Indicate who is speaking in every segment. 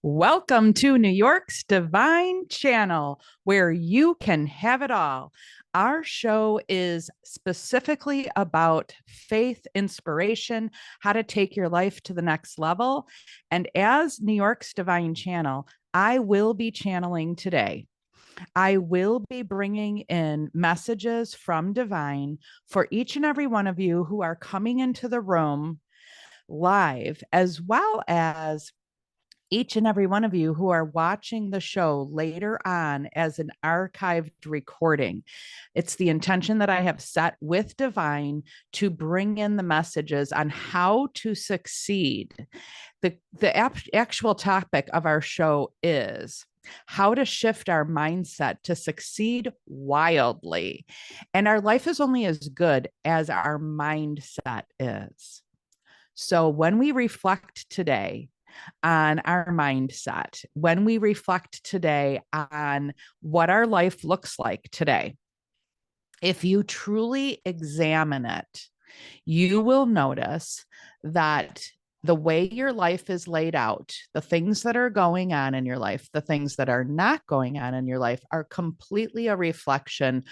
Speaker 1: Welcome to New York's Divine Channel, where you can have it all. Our show is specifically about faith, inspiration, how to take your life to the next level. And as New York's Divine Channel, I will be channeling today. I will be bringing in messages from Divine for each and every one of you who are coming into the room live, as well as each and every one of you who are watching the show later on as an archived recording. It's the intention that I have set with Divine to bring in the messages on how to succeed. The actual topic of our show is how to shift our mindset to succeed wildly. And our life is only as good as our mindset is. So when we reflect today on our mindset, when we reflect today on what our life looks like today, if you truly examine it, you will notice that the way your life is laid out, the things that are going on in your life, the things that are not going on in your life are completely a reflection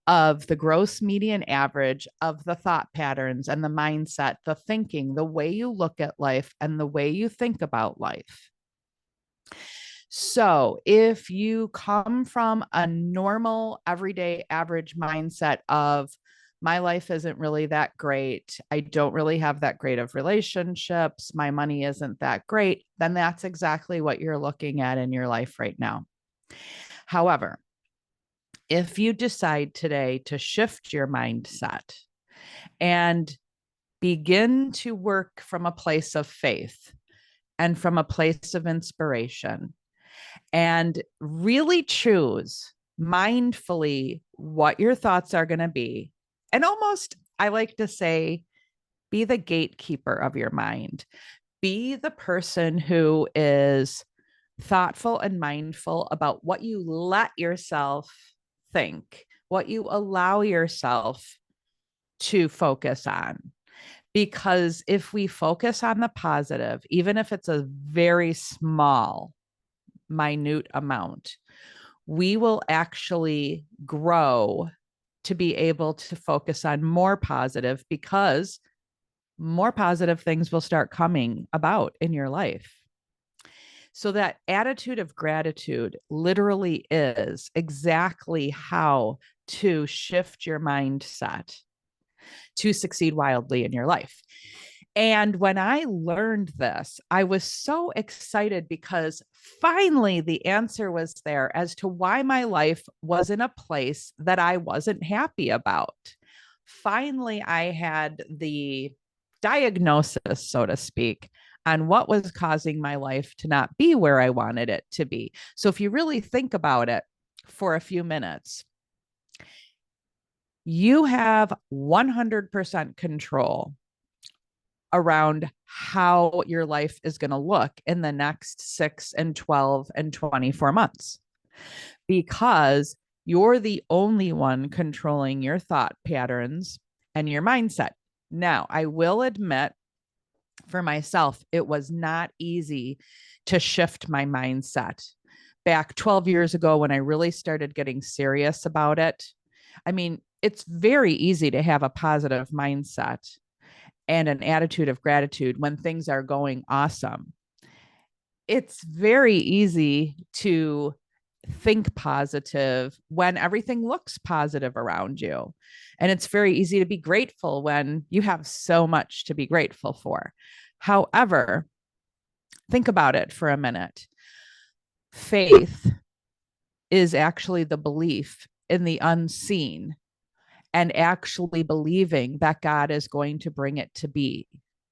Speaker 1: of the gross median average of the thought patterns and the mindset, the thinking, the way you look at life, and the way you think about life. So, if you come from a normal, everyday, average mindset of, my life isn't really that great, I don't really have that great of relationships, my money isn't that great, then that's exactly what you're looking at in your life right now. However, if you decide today to shift your mindset and begin to work from a place of faith and from a place of inspiration, and really choose mindfully what your thoughts are going to be. And almost, I like to say, be the gatekeeper of your mind. Be the person who is thoughtful and mindful about what you let yourself think, what you allow yourself to focus on. Because if we focus on the positive, even if it's a very small, minute amount, we will actually grow to be able to focus on more positive, because more positive things will start coming about in your life. So, that attitude of gratitude literally is exactly how to shift your mindset to succeed wildly in your life. And when I learned this, I was so excited because finally the answer was there as to why my life was in a place that I wasn't happy about. Finally, I had the diagnosis, so to speak, on what was causing my life to not be where I wanted it to be. So if you really think about it for a few minutes, you have 100% control around how your life is going to look in the next 6 and 12 and 24 months, because you're the only one controlling your thought patterns and your mindset. Now, I will admit, for myself, it was not easy to shift my mindset. Back 12 years ago, when I really started getting serious about it, I mean, it's very easy to have a positive mindset and an attitude of gratitude when things are going awesome. It's very easy to think positive when everything looks positive around you. And it's very easy to be grateful when you have so much to be grateful for. However, think about it for a minute. Faith is actually the belief in the unseen and actually believing that God is going to bring it to be,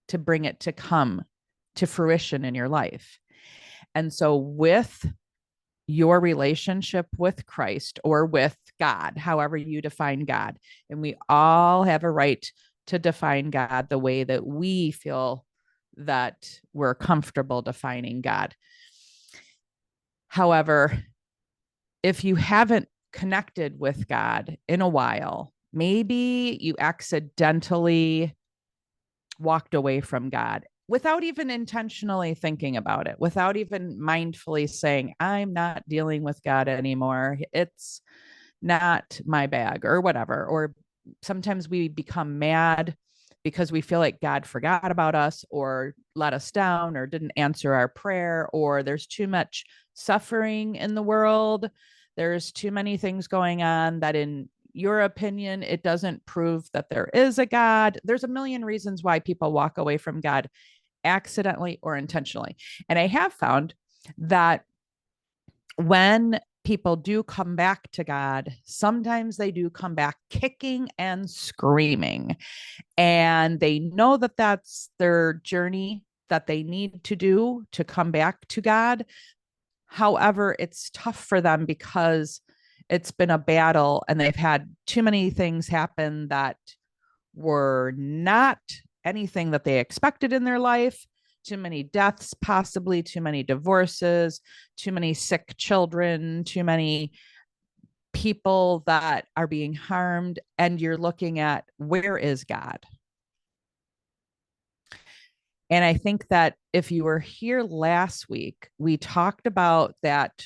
Speaker 1: to bring it to come to fruition in your life. And so, with your relationship with Christ or with God, however you define God, and we all have a right to define God the way that we feel that we're comfortable defining God. However, if you haven't connected with God in a while, maybe you accidentally walked away from God without even intentionally thinking about it, without even mindfully saying, I'm not dealing with God anymore. It's not my bag or whatever. Or sometimes we become mad because we feel like God forgot about us or let us down or didn't answer our prayer, or there's too much suffering in the world. There's too many things going on that, in your opinion, it doesn't prove that there is a God. There's a million reasons why people walk away from God accidentally or intentionally. And I have found that when people do come back to God, sometimes they do come back kicking and screaming. And they know that that's their journey that they need to do to come back to God. However, it's tough for them because it's been a battle and they've had too many things happen that were not anything that they expected in their life. Too many deaths, possibly too many divorces, too many sick children, too many people that are being harmed. And you're looking at, where is God? And I think that if you were here last week, we talked about that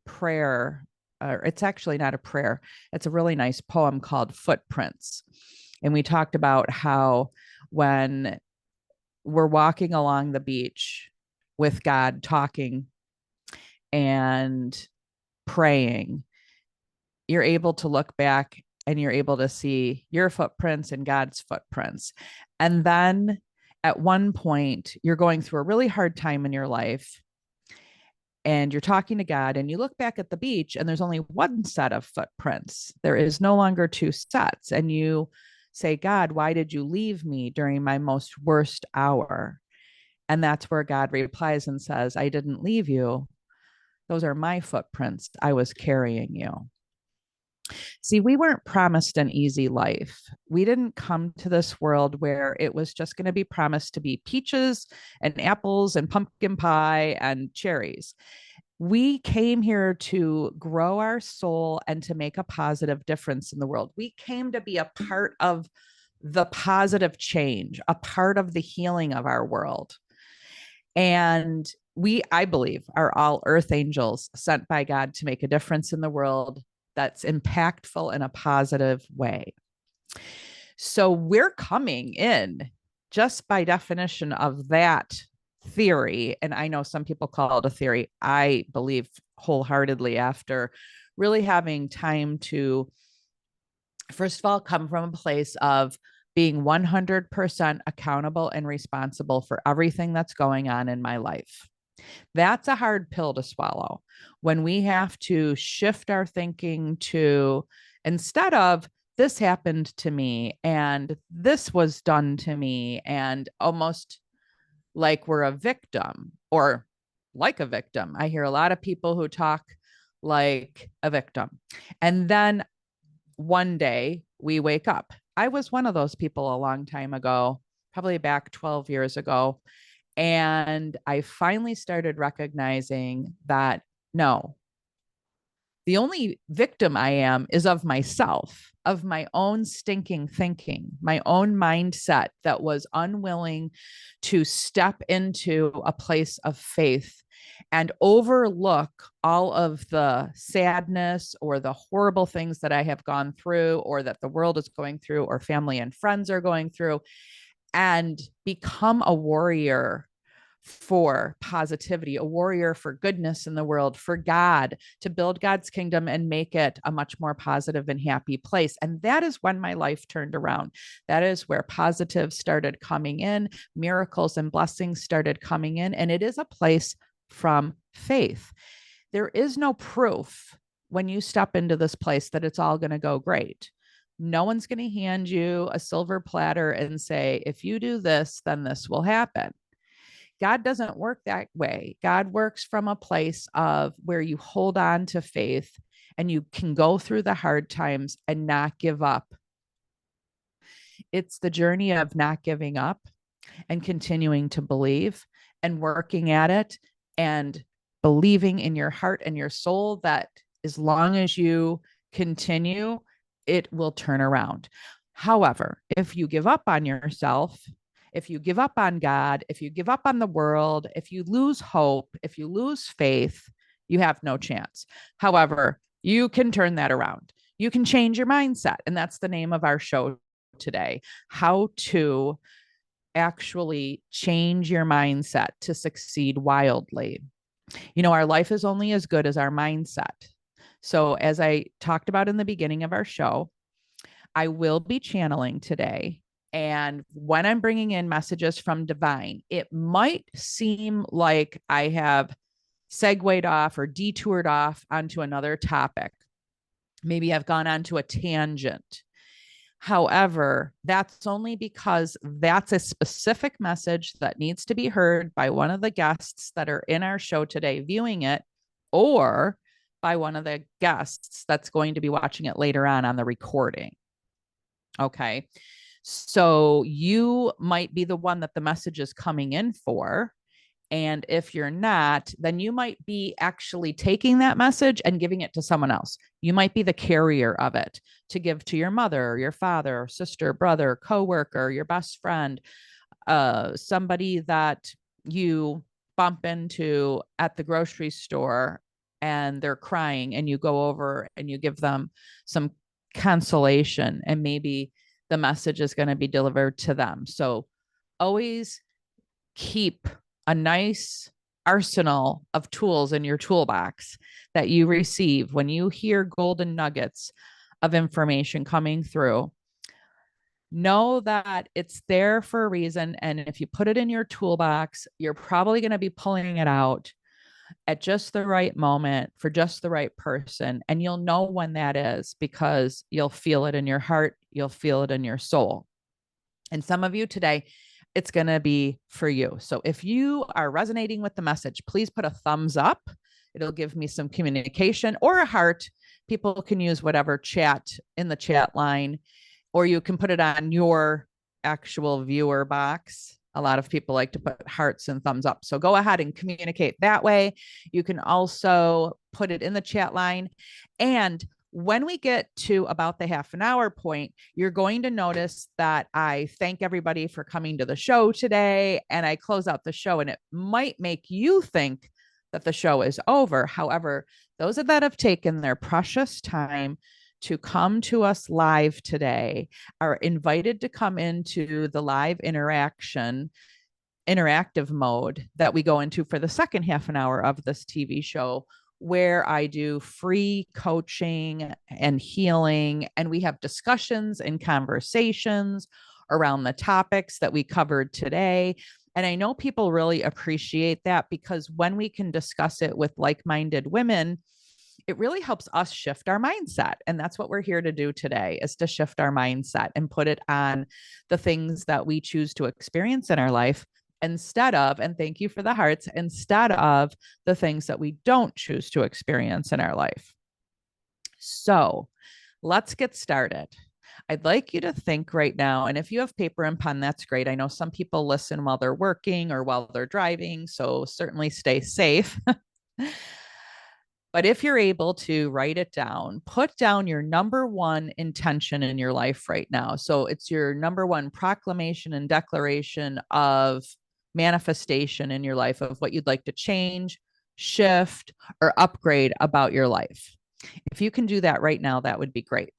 Speaker 1: prayer, or it's actually not a prayer, it's a really nice poem called Footprints. And we talked about how when we're walking along the beach with God, talking and praying, you're able to look back and you're able to see your footprints and God's footprints. And then at one point, you're going through a really hard time in your life and you're talking to God and you look back at the beach and there's only one set of footprints. There is no longer two sets. And you say, God, why did you leave me during my most worst hour? And that's where God replies and says, I didn't leave you. Those are my footprints. I was carrying you. See, we weren't promised an easy life. We didn't come to this world where it was just going to be promised to be peaches and apples and pumpkin pie and cherries. We came here to grow our soul and to make a positive difference in the world. We came to be a part of the positive change, a part of the healing of our world. And we, I believe, are all earth angels sent by God to make a difference in the world that's impactful in a positive way. So we're coming in just by definition of that theory. And I know some people call it a theory. I believe wholeheartedly, after really having time to, first of all, come from a place of being 100% accountable and responsible for everything that's going on in my life. That's a hard pill to swallow when we have to shift our thinking to, instead of, this happened to me and this was done to me, and almost like we're a victim or like a victim. I hear a lot of people who talk like a victim. And then one day we wake up. I was one of those people a long time ago, probably back 12 years ago. And I finally started recognizing that no, the only victim I am is of myself, of my own stinking thinking, my own mindset that was unwilling to step into a place of faith and overlook all of the sadness or the horrible things that I have gone through, or that the world is going through, or family and friends are going through, and become a warrior for positivity, a warrior for goodness in the world, for God, to build God's kingdom and make it a much more positive and happy place. And that is when my life turned around. That is where positive started coming in, miracles and blessings started coming in. And it is a place from faith. There is no proof when you step into this place that it's all going to go great. No one's going to hand you a silver platter and say, if you do this, then this will happen. God doesn't work that way. God works from a place of where you hold on to faith and you can go through the hard times and not give up. It's the journey of not giving up and continuing to believe and working at it and believing in your heart and your soul that as long as you continue, it will turn around. However, if you give up on yourself If you give up on God, if you give up on the world, if you lose hope, if you lose faith, you have no chance. However, you can turn that around. You can change your mindset. And that's the name of our show today: how to actually change your mindset to succeed wildly. Our life is only as good as our mindset. So, as I talked about in the beginning of our show, I will be channeling today. And when I'm bringing in messages from divine, it might seem like I have segued off or detoured off onto another topic. Maybe I've gone onto a tangent. However, that's only because that's a specific message that needs to be heard by one of the guests that are in our show today viewing it, or by one of the guests that's going to be watching it later on the recording. Okay. So you might be the one that the message is coming in for. And if you're not, then you might be actually taking that message and giving it to someone else. You might be the carrier of it to give to your mother, your father, sister, brother, coworker, your best friend, somebody that you bump into at the grocery store and they're crying, and you go over and you give them some consolation, and maybe the message is going to be delivered to them. So always keep a nice arsenal of tools in your toolbox that you receive when you hear golden nuggets of information coming through. Know that it's there for a reason. And if you put it in your toolbox, you're probably going to be pulling it out at just the right moment for just the right person. And you'll know when that is, because you'll feel it in your heart, you'll feel it in your soul. And some of you today, it's going to be for you. So if you are resonating with the message, please put a thumbs up. It'll give me some communication, or a heart. People can use whatever chat in the chat line, or you can put it on your actual viewer box. A lot of people like to put hearts and thumbs up. So go ahead and communicate that way. You can also put it in the chat line. And when we get to about the half an hour point, you're going to notice that I thank everybody for coming to the show today, and I close out the show, and it might make you think that the show is over. However, those that have taken their precious time to come to us live today are invited to come into the live interactive mode that we go into for the second half an hour of this TV show, where I do free coaching and healing, and we have discussions and conversations around the topics that we covered today. And I know people really appreciate that, because when we can discuss it with like-minded women, it really helps us shift our mindset. And that's what we're here to do today, is to shift our mindset and put it on the things that we choose to experience in our life, instead of, and thank you for the hearts, instead of the things that we don't choose to experience in our life. So let's get started. I'd like you to think right now, and if you have paper and pen, that's great. I know some people listen while they're working or while they're driving, so certainly stay safe. But if you're able to write it down, put down your number one intention in your life right now. So it's your number one proclamation and declaration of manifestation in your life, of what you'd like to change, shift, or upgrade about your life. If you can do that right now, that would be great.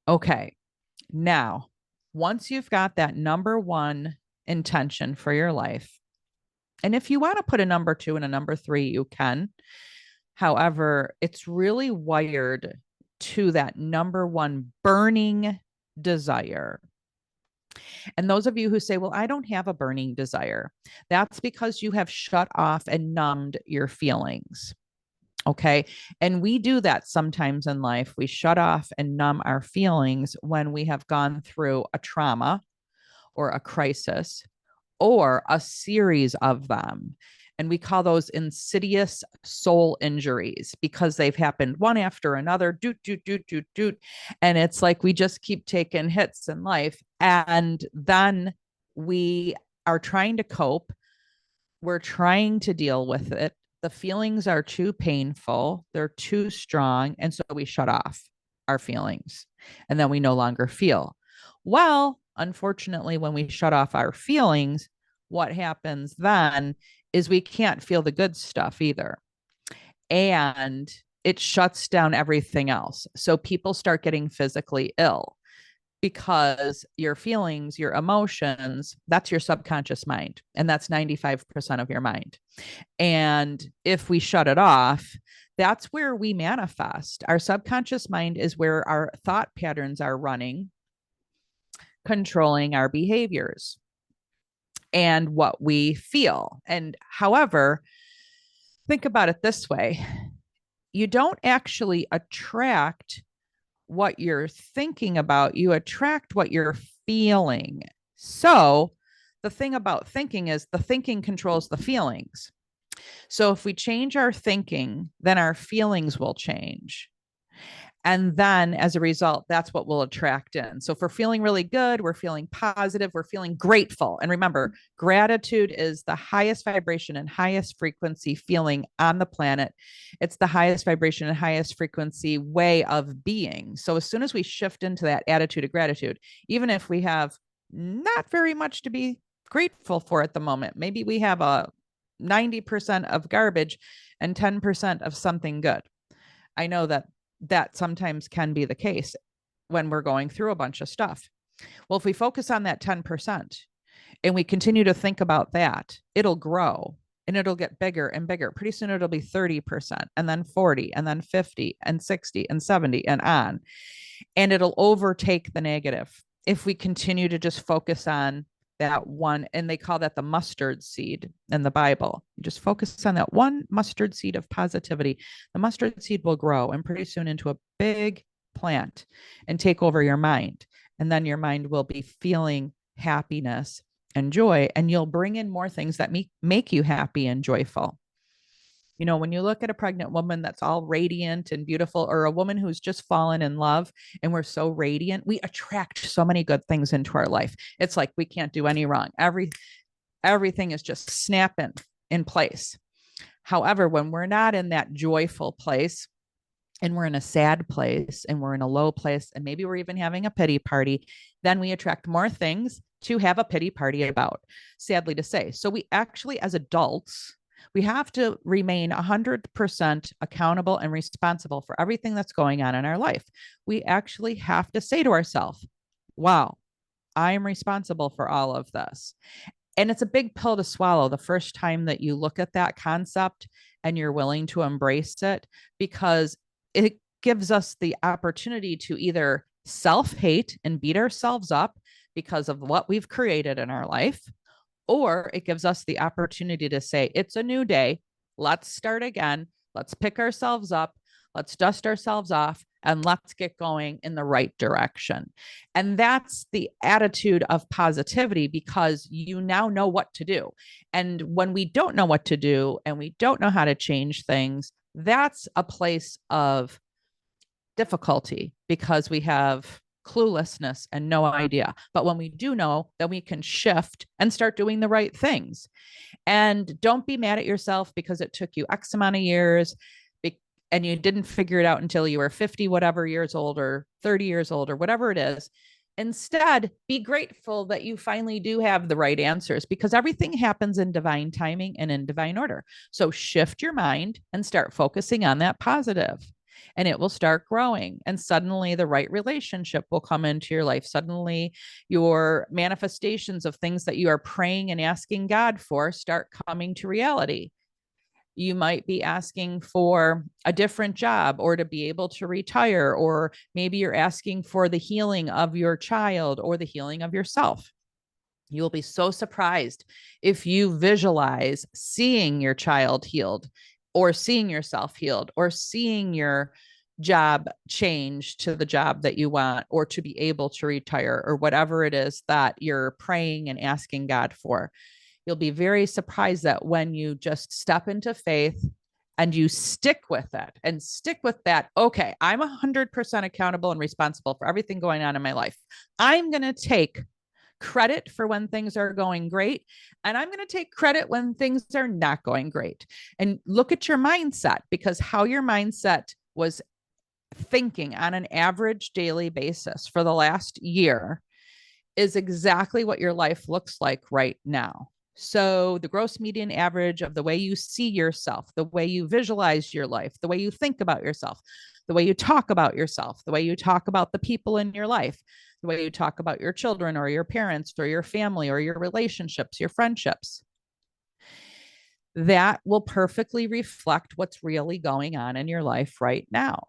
Speaker 1: Okay. Now, once you've got that number one intention for your life, and if you want to put a number 2 and a number 3, you can. However, it's really wired to that number one burning desire. And those of you who say, well, I don't have a burning desire, that's because you have shut off and numbed your feelings. Okay. And we do that sometimes in life. We shut off and numb our feelings when we have gone through a trauma or a crisis or a series of them. And we call those insidious soul injuries, because they've happened one after another, doot, doot, doot, doot, doot. And it's like we just keep taking hits in life. And then we are trying to cope. We're trying to deal with it. The feelings are too painful. They're too strong. And so we shut off our feelings, and then we no longer feel. Well, Unfortunately, when we shut off our feelings, what happens then is we can't feel the good stuff either. And it shuts down everything else. So people start getting physically ill because your feelings, your emotions, that's your subconscious mind. And that's 95% of your mind. And if we shut it off, that's where we manifest. Our subconscious mind is where our thought patterns are running, controlling our behaviors and what we feel. And however, think about it this way: you don't actually attract what you're thinking about, you attract what you're feeling. So, the thing about thinking is the thinking controls the feelings. So, if we change our thinking, then our feelings will change. And then as a result, that's what we'll attract in. So if we're feeling really good, we're feeling positive, we're feeling grateful. And remember, gratitude is the highest vibration and highest frequency feeling on the planet. It's the highest vibration and highest frequency way of being. So as soon as we shift into that attitude of gratitude, even if we have not very much to be grateful for at the moment, maybe we have a 90% of garbage and 10% of something good. I know that sometimes can be the case when we're going through a bunch of stuff. Well, if we focus on that 10% and we continue to think about that, it'll grow and it'll get bigger and bigger. Pretty soon it'll be 30% and then 40 and then 50 and 60 and 70 and on. And it'll overtake the negative if we continue to just focus on that one. And they call that the mustard seed in the Bible. You just focus on that one mustard seed of positivity. The mustard seed will grow and pretty soon into a big plant and take over your mind. And then your mind will be feeling happiness and joy, and you'll bring in more things that make you happy and joyful. You know, when you look at a pregnant woman that's all radiant and beautiful, or a woman who's just fallen in love and we're so radiant, we attract so many good things into our life. It's like we can't do any wrong. Everything is just snapping in place. However, when we're not in that joyful place and we're in a sad place and we're in a low place, and maybe we're even having a pity party, then we attract more things to have a pity party about, sadly to say. So we actually, as adults, we have to remain 100% accountable and responsible for everything that's going on in our life. We actually have to say to ourselves, wow, I am responsible for all of this. And it's a big pill to swallow the first time that you look at that concept and you're willing to embrace it, because it gives us the opportunity to either self-hate and beat ourselves up because of what we've created in our life, or it gives us the opportunity to say, it's a new day. Let's start again. Let's pick ourselves up. Let's dust ourselves off and let's get going in the right direction. And that's the attitude of positivity, because you now know what to do. And when we don't know what to do and we don't know how to change things, that's a place of difficulty because we have cluelessness and no idea. But when we do know, then we can shift and start doing the right things. And don't be mad at yourself because it took you X amount of years and you didn't figure it out until you were 50, whatever years old, or 30 years old, or whatever it is. Instead, be grateful that you finally do have the right answers, because everything happens in divine timing and in divine order. So shift your mind and start focusing on that positive, and it will start growing. And suddenly the right relationship will come into your life. Suddenly your manifestations of things that you are praying and asking God for start coming to reality. You might be asking for a different job or to be able to retire, or maybe you're asking for the healing of your child or the healing of yourself. You'll be so surprised if you visualize seeing your child healed, or seeing yourself healed, or seeing your job change to the job that you want, or to be able to retire, or whatever it is that you're praying and asking God for. You'll be very surprised that when you just step into faith and you stick with it and stick with that, okay, I'm 100% accountable and responsible for everything going on in my life. I'm going to take credit for when things are going great, and I'm going to take credit when things are not going great. And look at your mindset, because how your mindset was thinking on an average daily basis for the last year is exactly what your life looks like right now. So, the gross median average of the way you see yourself, the way you visualize your life, the way you think about yourself, the way you talk about yourself, the way you talk about the people in your life, the way you talk about your children or your parents or your family or your relationships, your friendships, that will perfectly reflect what's really going on in your life right now.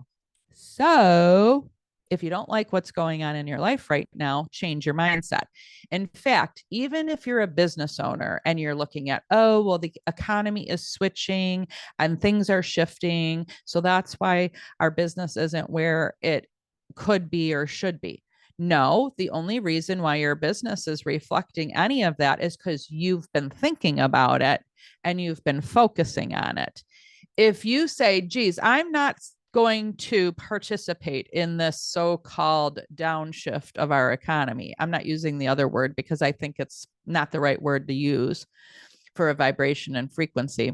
Speaker 1: So, if you don't like what's going on in your life right now, change your mindset. In fact, even if you're a business owner and you're looking at, oh, well, the economy is switching and things are shifting. So that's why our business isn't where it could be or should be. No, the only reason why your business is reflecting any of that is because you've been thinking about it and you've been focusing on it. If you say, geez, I'm not going to participate in this so-called downshift of our economy. I'm not using the other word because I think it's not the right word to use for a vibration and frequency.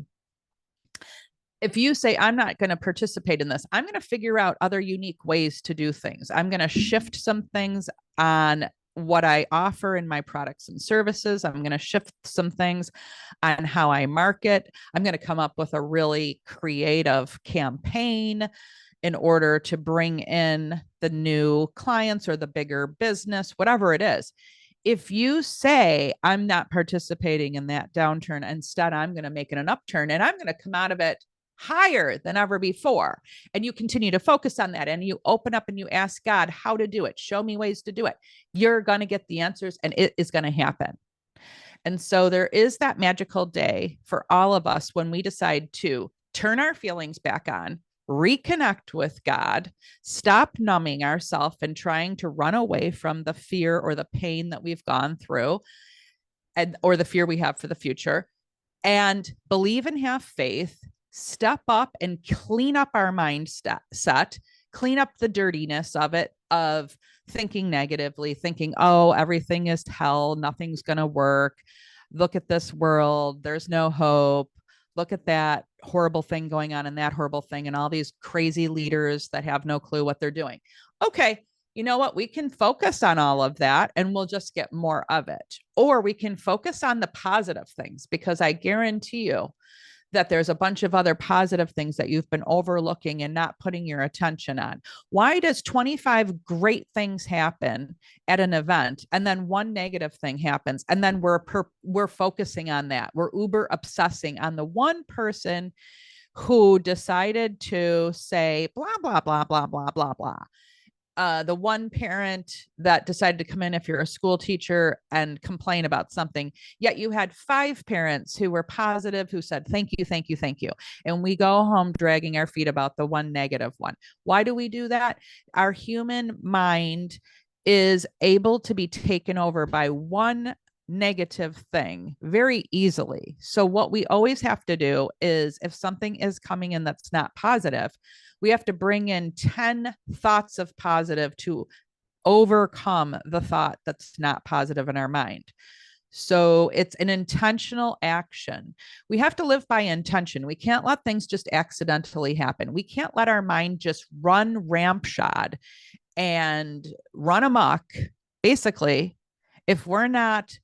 Speaker 1: If you say, I'm not going to participate in this, I'm going to figure out other unique ways to do things. I'm going to shift some things on what I offer in my products and services. I'm going to shift some things on how I market. I'm going to come up with a really creative campaign in order to bring in the new clients or the bigger business, whatever it is. If you say, I'm not participating in that downturn, instead, I'm going to make it an upturn and I'm going to come out of it higher than ever before. And you continue to focus on that and you open up and you ask God how to do it. Show me ways to do it. You're going to get the answers and it is going to happen. And so there is that magical day for all of us when we decide to turn our feelings back on, reconnect with God, stop numbing ourselves and trying to run away from the fear or the pain that we've gone through and or the fear we have for the future, and believe and have faith, step up and clean up our mindset, clean up the dirtiness of it, of thinking negatively, thinking, oh, everything is hell, nothing's going to work. Look at this world, there's no hope. Look at that horrible thing going on and that horrible thing, and all these crazy leaders that have no clue what they're doing. Okay, you know what? We can focus on all of that and we'll just get more of it. Or we can focus on the positive things, because I guarantee you that there's a bunch of other positive things that you've been overlooking and not putting your attention on. Why does 25 great things happen at an event and then one negative thing happens and then we're focusing on that? We're uber obsessing on the one person who decided to say blah blah blah blah blah blah blah. The one parent that decided to come in if you're a school teacher and complain about something, yet you had 5 parents who were positive, who said, thank you, thank you, thank you. And we go home dragging our feet about the one negative one. Why do we do that? Our human mind is able to be taken over by one negative thing very easily. So what we always have to do is, if something is coming in that's not positive, we have to bring in 10 thoughts of positive to overcome the thought that's not positive in our mind. So it's an intentional action. We have to live by intention. We can't let things just accidentally happen. We can't let our mind just run rampshod and run amok, basically, if we're not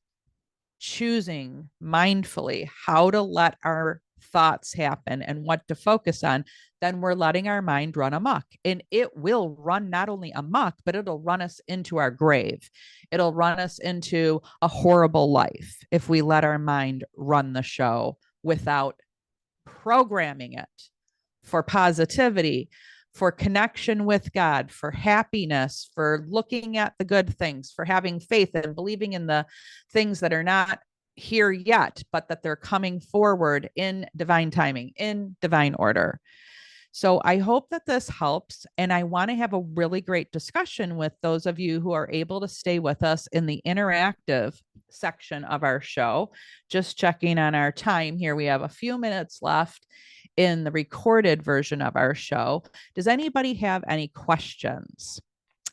Speaker 1: choosing mindfully how to let our thoughts happen and what to focus on, then we're letting our mind run amok. And it will run not only amok, but it'll run us into our grave. It'll run us into a horrible life if we let our mind run the show without programming it for positivity, for connection with God, for happiness, for looking at the good things, for having faith and believing in the things that are not here yet, but that they're coming forward in divine timing, in divine order. So I hope that this helps. And I want to have a really great discussion with those of you who are able to stay with us in the interactive section of our show. Just checking on our time here. We have a few minutes left in the recorded version of our show. Does anybody have any questions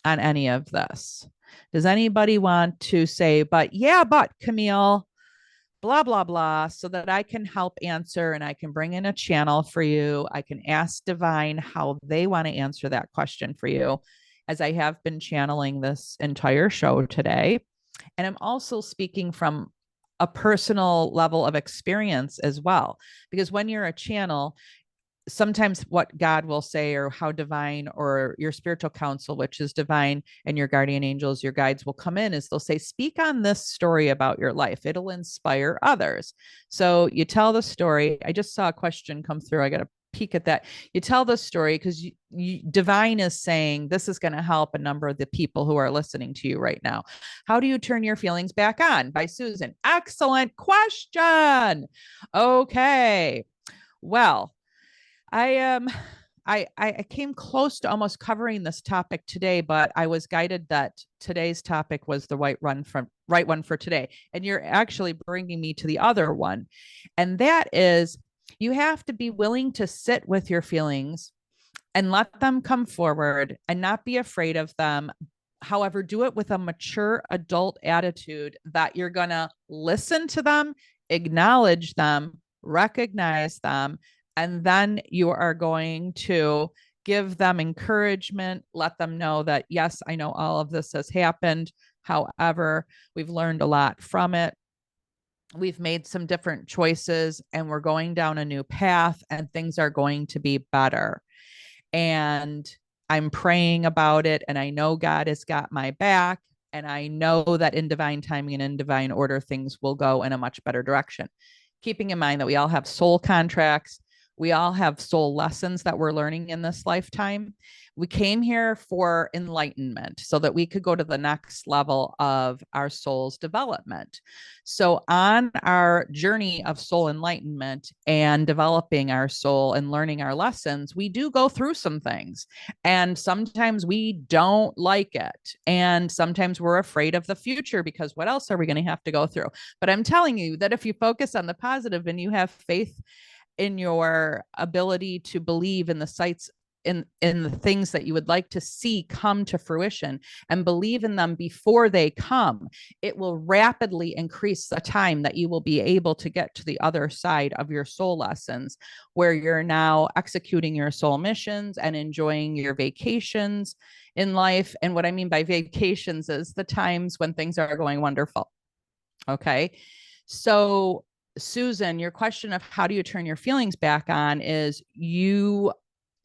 Speaker 1: on any of this? Does anybody want to say, but Camille, blah, blah, blah, so that I can help answer and I can bring in a channel for you. I can ask Divine how they want to answer that question for you, as I have been channeling this entire show today. And I'm also speaking from a personal level of experience as well. Because when you're a channel, sometimes what God will say, or how divine, or your spiritual counsel, which is divine, and your guardian angels, your guides will come in, is they'll say, speak on this story about your life. It'll inspire others. So you tell the story. I just saw a question come through. I got to peek at that. You tell the story because divine is saying this is going to help a number of the people who are listening to you right now. How do you turn your feelings back on? By Susan. Excellent question. Okay. Well, I I came close to almost covering this topic today, but I was guided that today's topic was the right one for today. And you're actually bringing me to the other one. And that is, you have to be willing to sit with your feelings and let them come forward and not be afraid of them. However, do it with a mature adult attitude that you're going to listen to them, acknowledge them, recognize them, and then you are going to give them encouragement, let them know that, yes, I know all of this has happened. However, we've learned a lot from it. We've made some different choices and we're going down a new path and things are going to be better. And I'm praying about it. And I know God has got my back. And I know that in divine timing and in divine order, things will go in a much better direction. Keeping in mind that we all have soul contracts, we all have soul lessons that we're learning in this lifetime. We came here for enlightenment so that we could go to the next level of our soul's development. So, on our journey of soul enlightenment and developing our soul and learning our lessons, we do go through some things. And sometimes we don't like it. And sometimes we're afraid of the future because what else are we going to have to go through? But I'm telling you that if you focus on the positive and you have faith in your ability to believe in the sights, in the things that you would like to see come to fruition, and believe in them before they come, it will rapidly increase the time that you will be able to get to the other side of your soul lessons, where you're now executing your soul missions and enjoying your vacations in life. And what I mean by vacations is the times when things are going wonderful. Okay. So, Susan, your question of how do you turn your feelings back on is you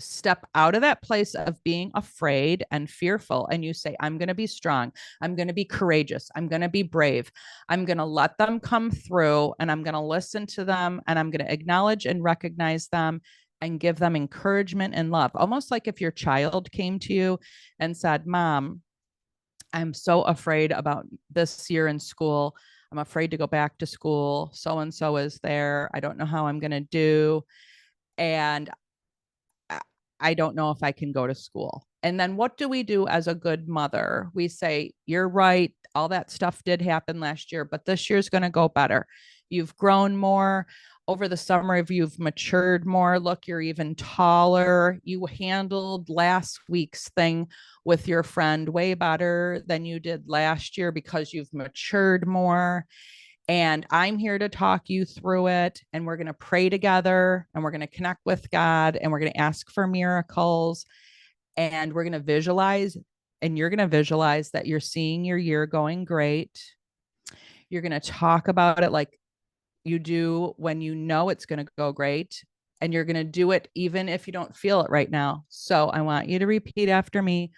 Speaker 1: step out of that place of being afraid and fearful and you say, I'm going to be strong. I'm going to be courageous. I'm going to be brave. I'm going to let them come through and I'm going to listen to them and I'm going to acknowledge and recognize them and give them encouragement and love. Almost like if your child came to you and said, Mom, I'm so afraid about this year in school. I'm afraid to go back to school. So and so is there. I don't know how I'm going to do. And I don't know if I can go to school. And then what do we do as a good mother? We say, you're right. All that stuff did happen last year, but this year's going to go better. You've grown more over the summer. You've matured more. Look, you're even taller. You handled last week's thing with your friend way better than you did last year because you've matured more. And I'm here to talk you through it. And we're going to pray together and we're going to connect with God and we're going to ask for miracles. And we're going to visualize, and you're going to visualize that you're seeing your year going great. You're going to talk about it like you do when you know it's going to go great. And you're going to do it even if you don't feel it right now. So I want you to repeat after me.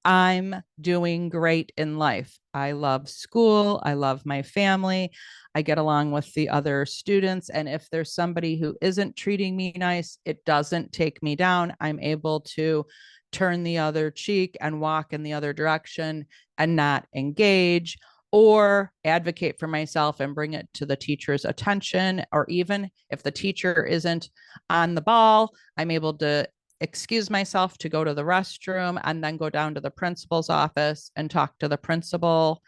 Speaker 1: I'm doing great in life. I love school. I love my family. I get along with the other students. And if there's somebody who isn't treating me nice, it doesn't take me down. I'm able to turn the other cheek and walk in the other direction and not engage or advocate for myself and bring it to the teacher's attention. Or even if the teacher isn't on the ball, I'm able to excuse myself to go to the restroom and then go down to the principal's office and talk to the principal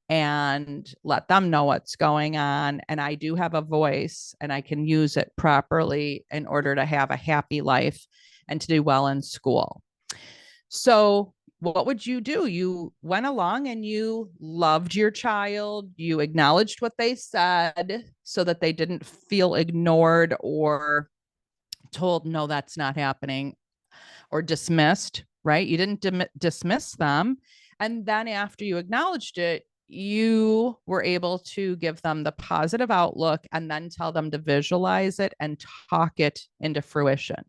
Speaker 1: and let them know what's going on. And I do have a voice and I can use it properly in order to have a happy life and to do well in school. So, what would you do? You went along and you loved your child. You acknowledged what they said so that they didn't feel ignored or told, no, that's not happening, or dismissed, right? You didn't dismiss them. And then after you acknowledged it, you were able to give them the positive outlook and then tell them to visualize it and talk it into fruition.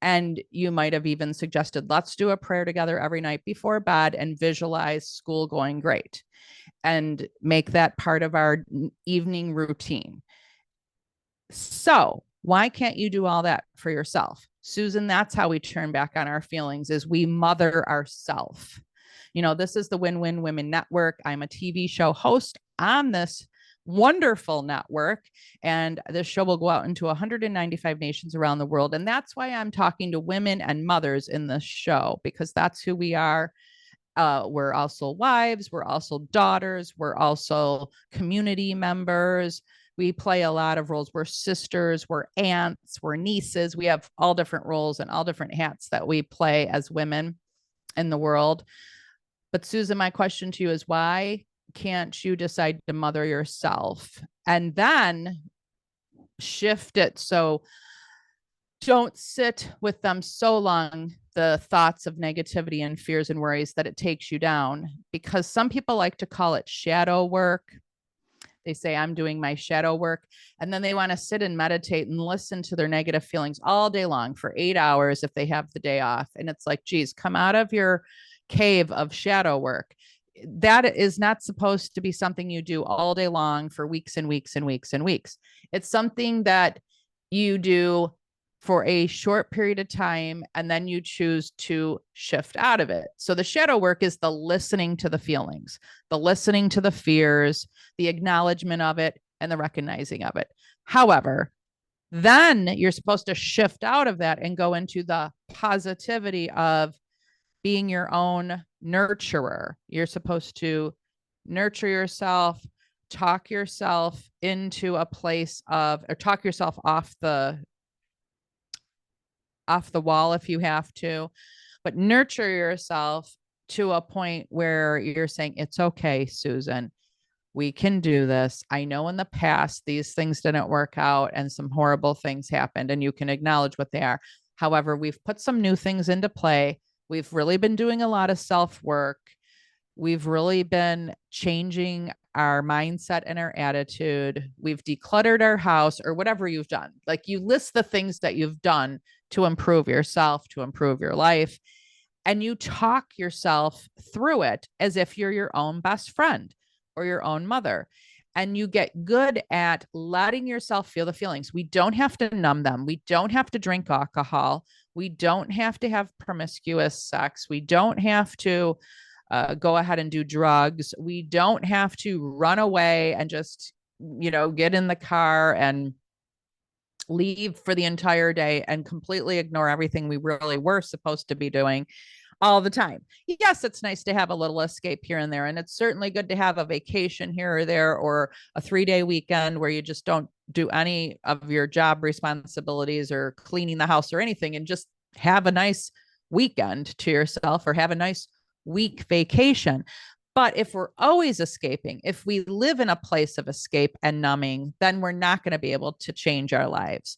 Speaker 1: And you might have even suggested, let's do a prayer together every night before bed and visualize school going great and make that part of our evening routine. So why can't you do all that for yourself? Susan, that's how we turn back on our feelings, is we mother ourselves. You know, this is the Win-Win Women Network. I'm a TV show host on this wonderful network, and this show will go out into 195 nations around the world. And that's why I'm talking to women and mothers in this show, because that's who we are. We're also wives, we're also daughters, we're also community members. We play a lot of roles. We're sisters, we're aunts, we're nieces. We have all different roles and all different hats that we play as women in the world. But Susan, my question to you is, why can't you decide to mother yourself and then shift it? So don't sit with them so long, the thoughts of negativity and fears and worries, that it takes you down. Because some people like to call it shadow work. They say, I'm doing my shadow work. And then they want to sit and meditate and listen to their negative feelings all day long for 8 hours if they have the day off. And it's like, geez, come out of your cave of shadow work. That is not supposed to be something you do all day long for weeks and weeks and weeks and weeks. It's something that you do for a short period of time, and then you choose to shift out of it. So the shadow work is the listening to the feelings, the listening to the fears, the acknowledgement of it, and the recognizing of it. However, then you're supposed to shift out of that and go into the positivity of being your own nurturer. You're supposed to nurture yourself, talk yourself into a place of, or talk yourself off the wall if you have to, but nurture yourself to a point where you're saying, it's okay, Susan, we can do this. I know in the past these things didn't work out and some horrible things happened, and you can acknowledge what they are. However, we've put some new things into play. We've really been doing a lot of self-work. We've really been changing our mindset and our attitude. We've decluttered our house, or whatever you've done. Like, you list the things that you've done to improve yourself, to improve your life, and you talk yourself through it as if you're your own best friend or your own mother. And you get good at letting yourself feel the feelings. We don't have to numb them. We don't have to drink alcohol. We don't have to have promiscuous sex. We don't have to go ahead and do drugs. We don't have to run away and just, get in the car and leave for the entire day and completely ignore everything we really were supposed to be doing all the time. Yes, it's nice to have a little escape here and there. And it's certainly good to have a vacation here or there, or a 3-day weekend where you just don't do any of your job responsibilities or cleaning the house or anything, and just have a nice weekend to yourself, or have a nice week vacation. But if we're always escaping, if we live in a place of escape and numbing, then we're not going to be able to change our lives,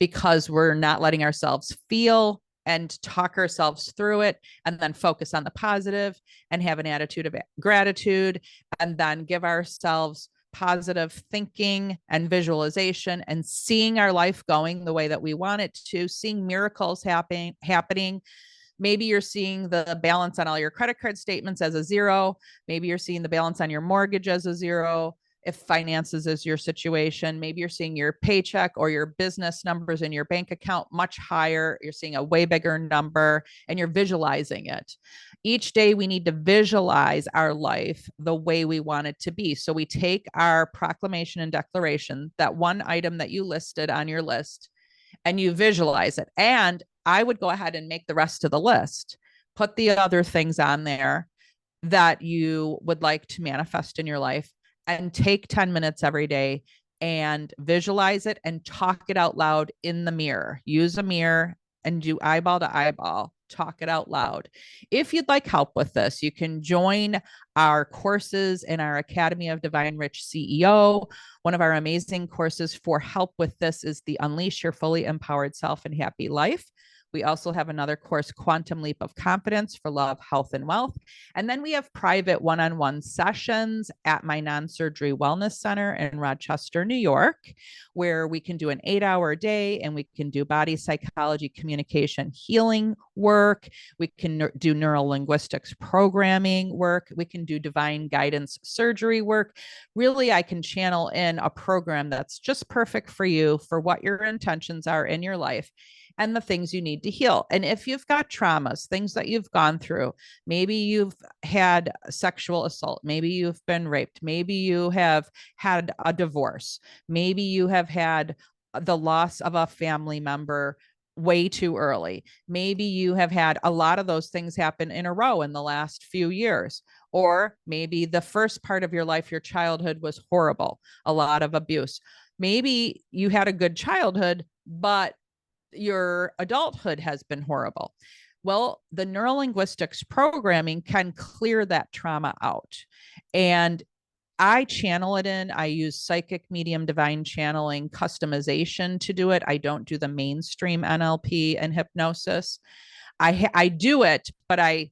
Speaker 1: because we're not letting ourselves feel and talk ourselves through it, and then focus on the positive and have an attitude of gratitude, and then give ourselves positive thinking and visualization, and seeing our life going the way that we want it to, seeing miracles happening. Maybe you're seeing the balance on all your credit card statements as a 0. Maybe you're seeing the balance on your mortgage as a 0. If finances is your situation, maybe you're seeing your paycheck or your business numbers in your bank account much higher. You're seeing a way bigger number, and you're visualizing it. Each day we need to visualize our life the way we want it to be. So we take our proclamation and declaration, that one item that you listed on your list, and you visualize it. And I would go ahead and make the rest of the list, put the other things on there that you would like to manifest in your life, and take 10 minutes every day and visualize it and talk it out loud in the mirror. Use a mirror and do eyeball to eyeball. Talk it out loud. If you'd like help with this, you can join our courses in our Academy of Divine Rich CEO. One of our amazing courses for help with this is the Unleash Your Fully Empowered Self and Happy Life, We also have another course, Quantum Leap of Confidence for Love, Health, and Wealth. And then we have private one-on-one sessions at my non-surgery wellness center in Rochester, New York, where we can do an 8-hour day and we can do body psychology, communication, healing work. We can do neural linguistics programming work. We can do divine guidance surgery work. Really, I can channel in a program that's just perfect for you for what your intentions are in your life and the things you need to heal. And if you've got traumas, things that you've gone through, maybe you've had sexual assault, maybe you've been raped, maybe you have had a divorce, maybe you have had the loss of a family member way too early. Maybe you have had a lot of those things happen in a row in the last few years. Or maybe the first part of your life, your childhood was horrible, a lot of abuse. Maybe you had a good childhood, but your adulthood has been horrible. Well, the neurolinguistics programming can clear that trauma out. And I channel it in. I use psychic medium divine channeling customization to do it. I don't do the mainstream NLP and hypnosis. I do it, but I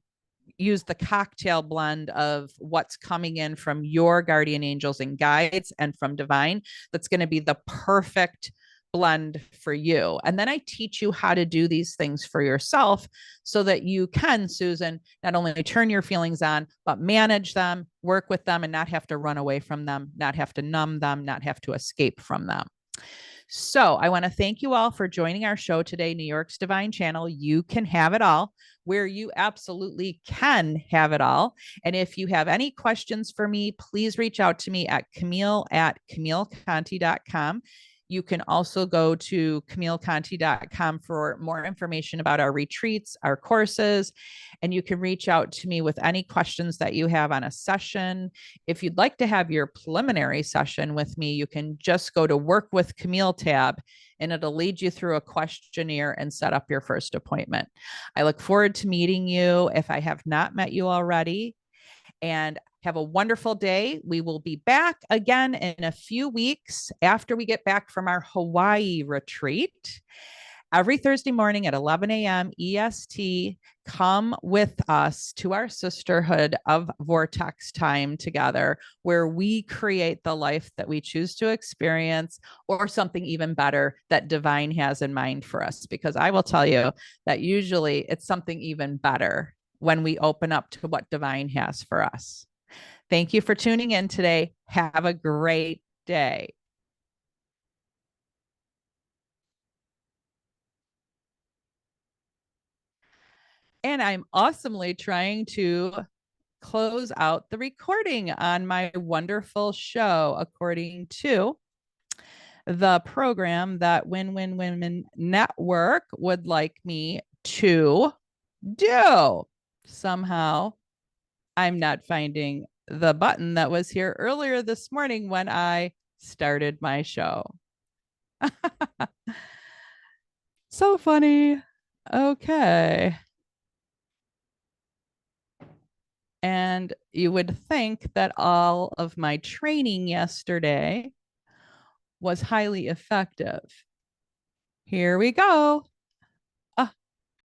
Speaker 1: use the cocktail blend of what's coming in from your guardian angels and guides and from divine. That's going to be the perfect blend for you. And then I teach you how to do these things for yourself so that you can, Susan, not only turn your feelings on, but manage them, work with them, and not have to run away from them, not have to numb them, not have to escape from them. So I want to thank you all for joining our show today, New York's Divine Channel. You can have it all, where you absolutely can have it all. And if you have any questions for me, please reach out to me at Camille@CamilleConti.com. You can also go to CamilleConti.com for more information about our retreats, our courses, and you can reach out to me with any questions that you have on a session. If you'd like to have your preliminary session with me, you can just go to Work with Camille tab, and it'll lead you through a questionnaire and set up your first appointment. I look forward to meeting you if I have not met you already. And have a wonderful day. We will be back again in a few weeks after we get back from our Hawaii retreat. Every Thursday morning at 11 a.m. EST, come with us to our sisterhood of Vortex time together, where we create the life that we choose to experience, or something even better that divine has in mind for us. Because I will tell you that usually it's something even better when we open up to what divine has for us. Thank you for tuning in today. Have a great day. And I'm awesomely trying to close out the recording on my wonderful show according to the program that Win Win Women Network would like me to do. Somehow I'm not finding the button that was here earlier this morning when I started my show. So funny. Okay. And you would think that all of my training yesterday was highly effective. Here we go.